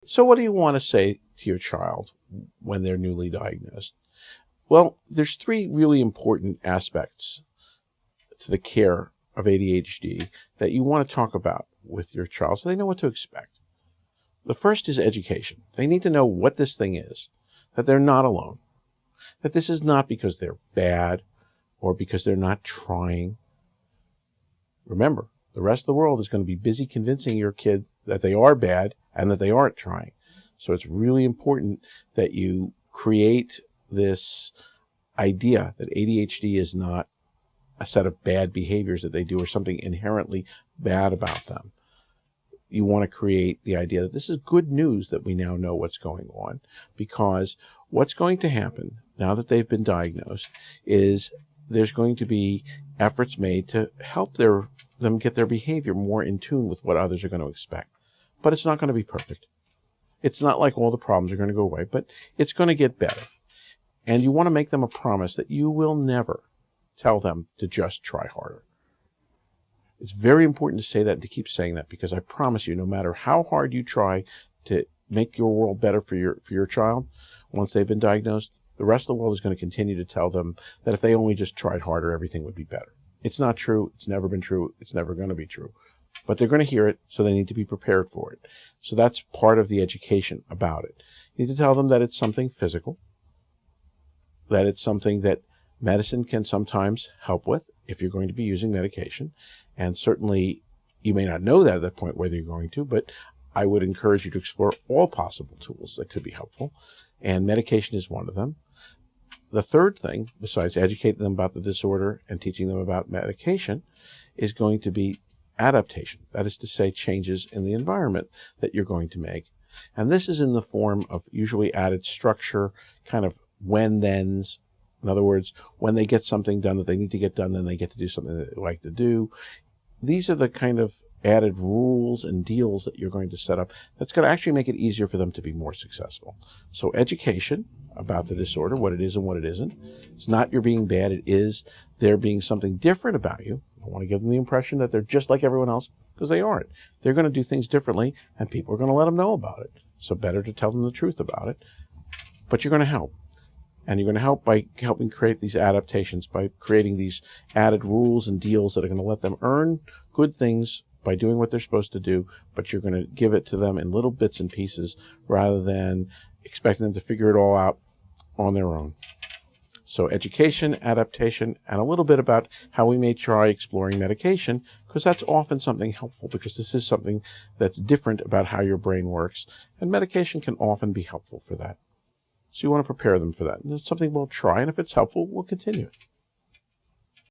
So what do you want to say to your child when they're newly diagnosed? Well, there's three really important aspects to the care of ADHD that you want to talk about with your child so they know what to expect. The first is education. They need to know what this thing is, that they're not alone, that this is not because they're bad or because they're not trying. Remember, the rest of the world is going to be busy convincing your kid that they are bad and that they aren't trying. So it's really important that you create this idea that ADHD is not a set of bad behaviors that they do or something inherently bad about them. You want to create the idea that this is good news that we now know what's going on, because what's going to happen now that they've been diagnosed is there's going to be efforts made to help them get their behavior more in tune with what others are going to expect. But it's not going to be perfect. It's not like all the problems are going to go away, but it's going to get better. And you want to make them a promise that you will never tell them to just try harder. It's very important to say that and to keep saying that, because I promise you, no matter how hard you try to make your world better for your child, once they've been diagnosed, the rest of the world is going to continue to tell them that if they only just tried harder, everything would be better. It's not true. It's never been true. It's never going to be true. But they're going to hear it, so they need to be prepared for it. So that's part of the education about it. You need to tell them that it's something physical, that it's something that medicine can sometimes help with if you're going to be using medication. And certainly you may not know that at that point whether you're going to, but I would encourage you to explore all possible tools that could be helpful. And medication is one of them. The third thing, besides educating them about the disorder and teaching them about medication, is going to be adaptation. That is to say, changes in the environment that you're going to make. And this is in the form of usually added structure, kind of when-thens. In other words, when they get something done that they need to get done, then they get to do something that they like to do. These are the kind of added rules and deals that you're going to set up that's going to actually make it easier for them to be more successful. So education about the disorder, what it is and what it isn't. It's not you're being bad. It is there being something different about you. I want to give them the impression that they're just like everyone else, because they aren't. They're going to do things differently, and people are going to let them know about it. So better to tell them the truth about it. But you're going to help. And you're going to help by helping create these adaptations, by creating these added rules and deals that are going to let them earn good things by doing what they're supposed to do, but you're going to give it to them in little bits and pieces rather than expecting them to figure it all out on their own. So education, adaptation, and a little bit about how we may try exploring medication, because that's often something helpful, because this is something that's different about how your brain works, and medication can often be helpful for that. So you want to prepare them for that. And it's something we'll try, and if it's helpful, we'll continue it.